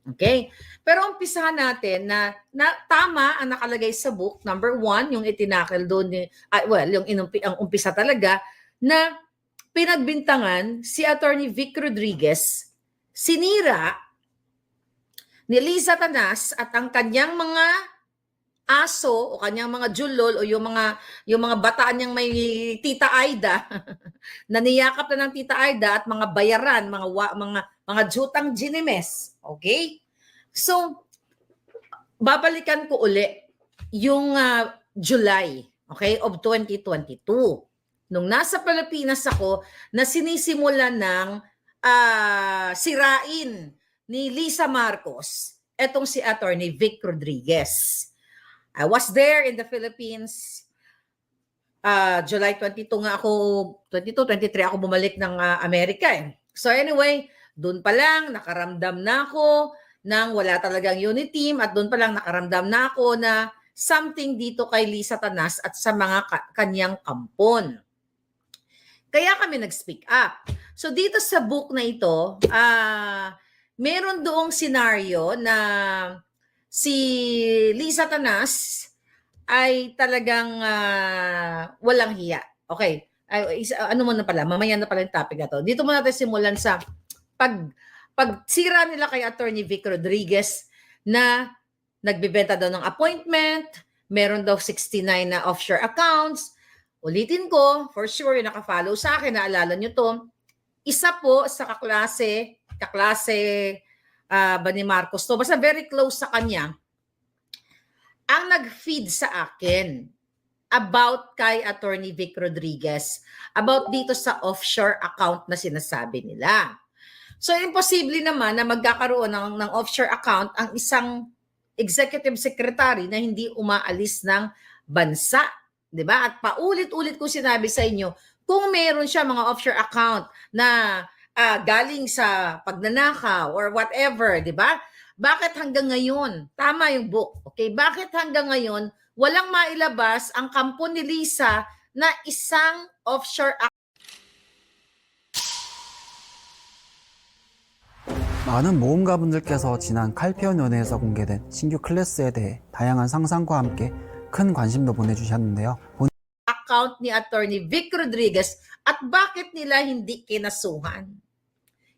Okay? Pero umpisahan natin na tama ang nakalagay sa book. Number 1, yung itinakil doon, ang umpisa talaga, na pinagbintangan si Attorney Vic Rodriguez, sinira ni Liza Tanas at ang kanyang mga aso o kanyang mga julol o yung mga bataan niyang may Tita Aida na niyakap na ng Tita Aida at mga bayaran, mga jutang ginimes. Okay? So, babalikan ko uli yung July, okay, of 2022. Nung nasa Pilipinas ako, na sinisimula ng sirain ni Lisa Marcos, etong si Attorney Vic Rodriguez. I was there in the Philippines. July 22 nga ako, 22, 23 ako bumalik ng Amerika eh. So anyway, doon pa lang nakaramdam na ako ng wala talagang unit team at doon pa lang nakaramdam na ako na something dito kay Liza Tanas at sa mga kanyang kampon. Kaya kami nag-speak up. So dito sa book na ito, meron doong senaryo na si Liza Tanas ay talagang walang hiya. Okay. Ano mo na pala, mamaya na pala yung topic na to. Dito muna natin simulan sa pagsira nila kay Attorney Vic Rodriguez na nagbibenta daw ng appointment, meron daw 69 na offshore accounts. Ulitin ko, for sure, yung nakafollow sa akin, naalala nyo to, isa po sa kaklase ba ni Marcos to, basta very close sa kanya, ang nag-feed sa akin about kay Attorney Vic Rodriguez, about dito sa offshore account na sinasabi nila. So, imposible naman na magkakaroon ng offshore account ang isang executive secretary na hindi umaalis ng bansa. Diba? At paulit-ulit ko sinabi sa inyo, kung meron siya mga offshore account na galing sa pagnanakaw or whatever, diba? Bakit hanggang ngayon, tama yung book, okay? Bakit hanggang ngayon, walang mailabas ang kampo ni Liza na isang offshore account? 많은 모험가분들께서 지난 칼피언 연회에서 공개된 신규 클래스에 대해 다양한 상상과 함께 큰 관심도 보내주셨는데요. Account ni Attorney Vic Rodriguez at bakit nila hindi kinasuhan?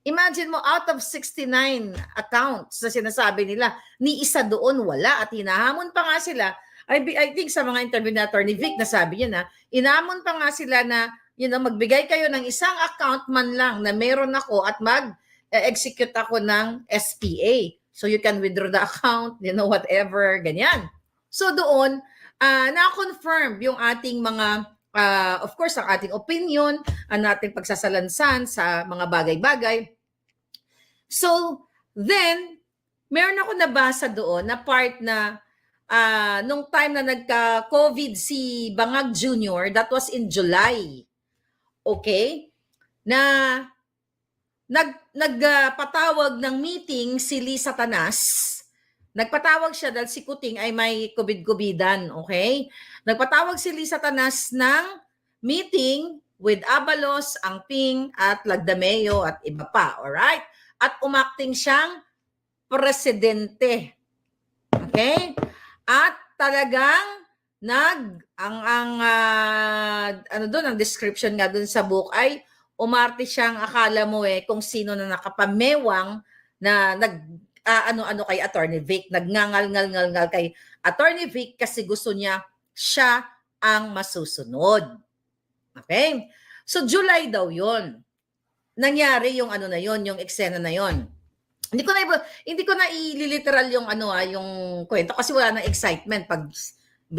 Imagine mo, out of 69 accounts na sinasabi nila, ni isa doon wala at hinahamon pa nga sila. I think sa mga interview ni Attorney Vic, nasabi niya na, inamon pa nga sila na, magbigay kayo ng isang account man lang na meron ako at mag-execute ako ng SPA. So you can withdraw the account, whatever, ganyan. So doon, na-confirm yung ating mga, of course, ang ating opinion, ang ating pagsasalansan sa mga bagay-bagay. So, then, meron ako nabasa doon na part na nung time na nagka-COVID si Bangag Jr., that was in July. Okay? Na nagpatawag ng meeting si Liza Tanas. Nagpatawag siya dahil si Kuting ay may COVID-COVIDan, okay? Nagpatawag si Liza Tanas ng meeting with Abalos, Angping, at Lagdameo at iba pa, alright? At umakting siyang presidente. Okay? At talagang ang description nga dun sa book ay umarte siyang akala mo kung sino na nakapamewang na ano kay Attorney Vic, nagngangal-ngal kay Attorney Vic kasi gusto niya siya ang masusunod. Okay? So July daw 'yon. Nangyari yung yung eksena na 'yon. Hindi ko na ililiteral yung yung kwento kasi wala nang excitement pag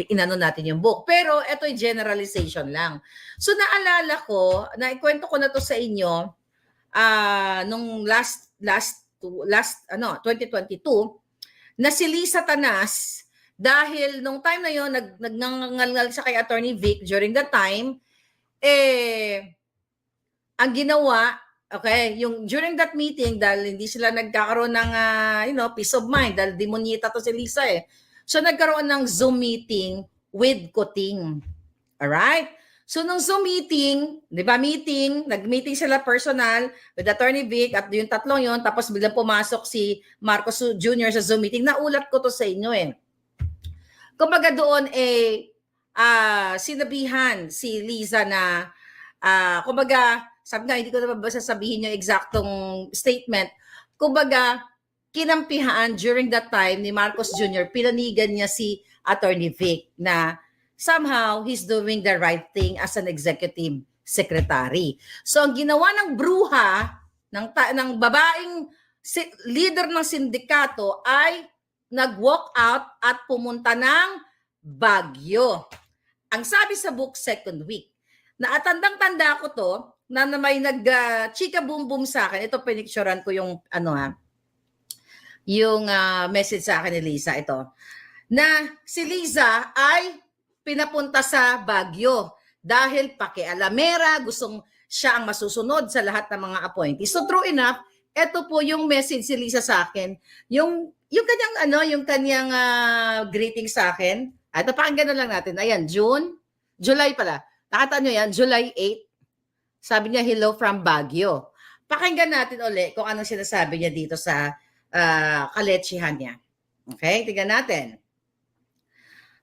inano natin yung book. Pero ito'y generalization lang. So naalala ko, naikwento ko na to sa inyo nung last 2022 na si Liza Tanas, dahil nung time na yon nagngangal siya kay Attorney Vic during that time, ang ginawa, okay, yung during that meeting, dahil hindi sila nagkakaroon ng peace of mind, dahil demonyita to si Liza So nagkaroon ng Zoom meeting with Kuting. Alright? So, nung Zoom meeting, di ba nag-meeting sila personal with Attorney Vic at yung tatlong yon, tapos biglang pumasok si Marcos Jr. sa Zoom meeting. Naulat ko to sa inyo eh. Kumbaga doon sinabihan si Liza na, kumbaga, sabi nga, hindi ko na ba sabihin yung eksaktong statement. Kumbaga, kinampihan during that time ni Marcos Jr., pinanigan niya si Attorney Vic na somehow he's doing the right thing as an executive secretary. So ang ginawa ng bruha, ng babaeng leader ng sindikato ay nag-walk out at pumunta ng Baguio. Ang sabi sa book second week, na tandang-tanda ko to, na may nag-chika boom boom sa akin. Ito, pinicturean ko yung yung message sa akin ni Liza, ito. Na si Liza ay pinapunta sa Baguio dahil pakialamera, gustong siya ang masusunod sa lahat ng mga appointees. So true enough, ito po yung message si Liza sa akin. Yung kanyang greeting sa akin. Ito, pakinggan na lang natin. Ayan, July pala. Nakita nyo yan, July 8. Sabi niya, hello from Baguio. Pakinggan natin ulit kung anong sinasabi niya dito sa kalechihan niya. Okay, tingnan natin.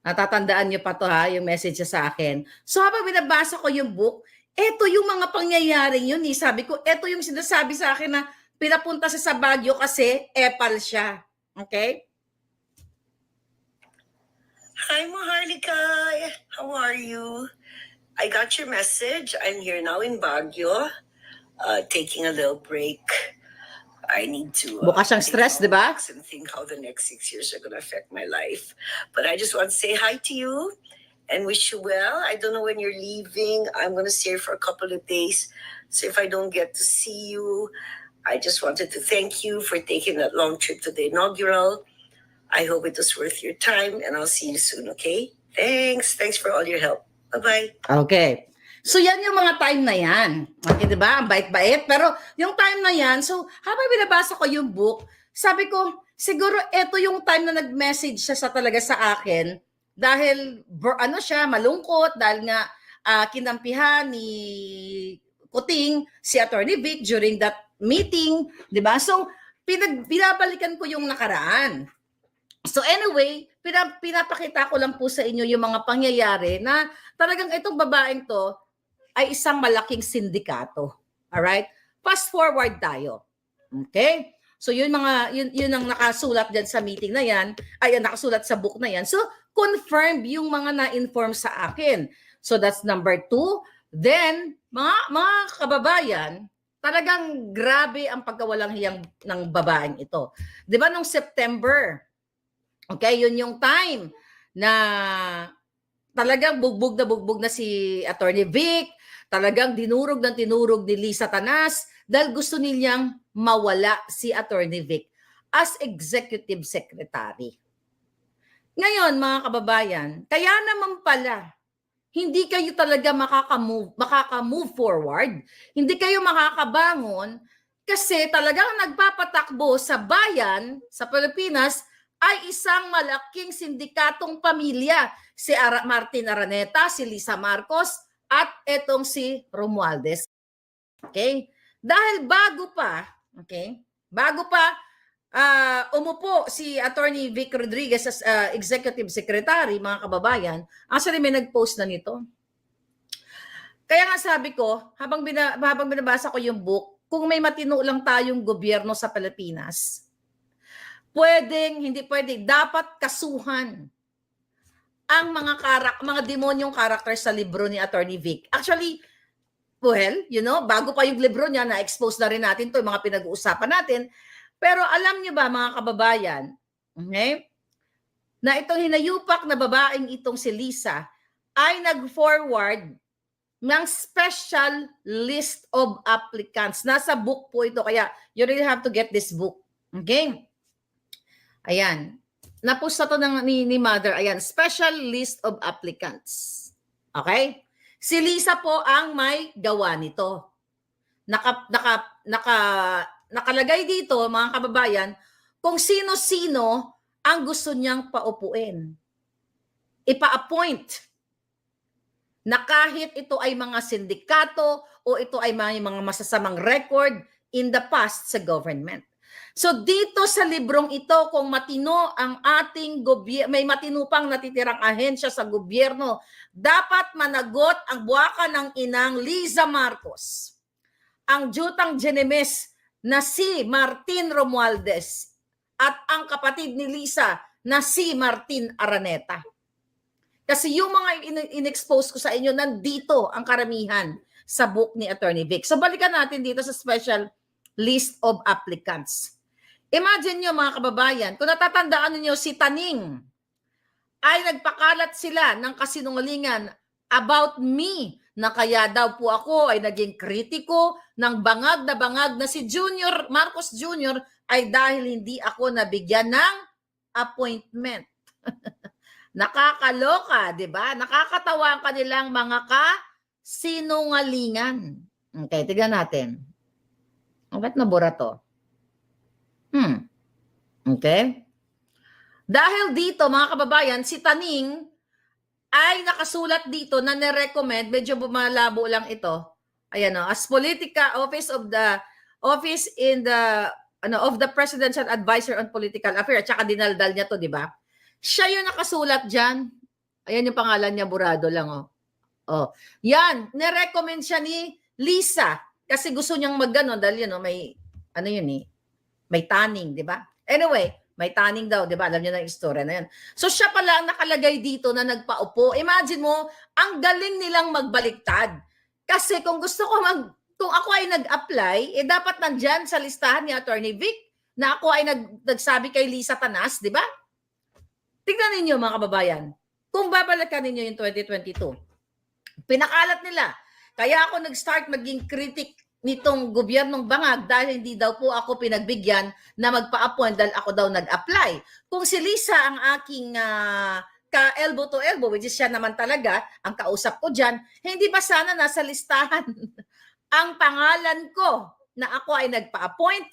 Natatandaan niyo pa to ha, yung message niya sa akin. So habang binabasa ko yung book, eto yung mga pangyayaring yun. Sabi ko, eto yung sinasabi sa akin na pinapunta siya sa Baguio kasi epal siya. Okay? Hi, Maharlika. How are you? I got your message. I'm here now in Baguio, taking a little break. I need to Bukas siyang stress, di ba? and think how the next 6 years are going to affect my life. But I just want to say hi to you and wish you well. I don't know when you're leaving. I'm going to stay here for a couple of days. So if I don't get to see you, I just wanted to thank you for taking that long trip to the inaugural. I hope it was worth your time and I'll see you soon, okay? Thanks. Thanks for all your help. Bye-bye. Okay. So yan yung mga time na yan. Okay, di ba? Ang bait-bait. Pero yung time na yan, so habang binabasa ko yung book, sabi ko, siguro ito yung time na nag-message siya talaga sa akin dahil siya, malungkot dahil nga kinampihan ni Kuting si Attorney Vic during that meeting, di ba? So binabalikan ko yung nakaraan. So anyway, pinapakita ko lang po sa inyo yung mga pangyayari na talagang itong babaeng to ay isang malaking sindikato. Alright? Fast forward tayo. Okay? So yun ang nakasulat dyan sa meeting na yan, ay nakasulat sa book na yan. So confirm yung mga na-inform sa akin. So that's number 2. Then, mga kababayan, talagang grabe ang pagkawalang hiyang ng babaeng ito. Di ba nung September, okay, yun yung time na talagang bugbog na si Attorney Vic, talagang dinurog ni Liza Tanas dahil gusto nilyang mawala si Attorney Vic as Executive Secretary. Ngayon, mga kababayan, kaya naman pala, hindi kayo talaga makaka-move forward, hindi kayo makakabangon kasi talagang nagpapatakbo sa bayan, sa Pilipinas, ay isang malaking sindikatong pamilya. Si Martin Araneta, si Lisa Marcos, at etong si Romualdez. Okay? Dahil bago pa umupo si Attorney Vic Rodriguez as Executive Secretary, mga kababayan, actually may nag-post na nito. Kaya nga sabi ko, habang binabasa ko yung book, kung may matino lang tayong gobyerno sa Pilipinas, dapat kasuhan ang mga demonyong character sa libro ni Attorney Vic. Actually, bago pa yung libro niya, na-expose na rin natin to, yung mga pinag-uusapan natin. Pero alam niyo ba, mga kababayan, okay, na itong hinayupak na babaeng itong si Liza ay nag-forward ng special list of applicants. Nasa book po ito, kaya you really have to get this book. Okay? Ayan. Napost na to ni Mother. Ayan, special list of applicants. Okay? Si Liza po ang may gawa nito. Nakalagay dito, mga kababayan, kung sino-sino ang gusto niyang paupuin. Ipa-appoint. na kahit ito ay mga sindikato o ito ay mga masasamang record in the past sa government. So dito sa librong ito, kung matino ang ating gobyerno, may matino pang natitirang ahensya sa gobyerno, dapat managot ang buwaka ng inang Liza Marcos, ang jutang Genemes na si Martin Romualdez at ang kapatid ni Liza na si Martin Araneta. Kasi yung mga in-expose ko sa inyo, nandito ang karamihan sa book ni Attorney Vic. So balikan natin dito sa special list of applicants. Imagine nyo mga kababayan, kung natatandaan niyo si Taning, ay nagpakalat sila ng kasinungalingan about me, na kaya daw po ako ay naging kritiko ng bangag na si Junior, Marcos Jr. ay dahil hindi ako nabigyan ng appointment. Nakakaloka, di ba? Nakakatawa ang kanilang mga kasinungalingan. Okay, tignan natin. Ba't nabura to? Okay? Dahil dito, mga kababayan, si Taning ay nakasulat dito na nirecommend, medyo bumalabo lang ito. Ayan o, as office of the Presidential Advisor on Political Affairs, at saka dinaldal niya to, di ba? Siya yung nakasulat dyan. Ayan yung pangalan niya, burado lang, oh. Oh. Yan, nirecommend siya ni Liza kasi gusto niyang mag-ano dahil yun, may, ano yun may tanning, di ba? Anyway, may tanning daw, di ba? Alam niyo na yung istorya na yun. So siya pala ang nakalagay dito na nagpaupo. Imagine mo, ang galing nilang magbaliktad. Kasi kung kung ako ay nag-apply, dapat nandyan sa listahan ni Attorney Vic na ako ay nagsabi kay Liza Tanas, di ba? Tignan ninyo mga kababayan, kung babalikan ninyo yung 2022, pinakalat nila. Kaya ako nag-start maging critic nitong gobyernong bangag dahil hindi daw po ako pinagbigyan na magpa-appoint dahil ako daw nag-apply. Kung si Liza ang aking ka-elbow to elbow, which is siya naman talaga, ang kausap ko dyan, hindi ba sana nasa listahan ang pangalan ko na ako ay nagpa-appoint?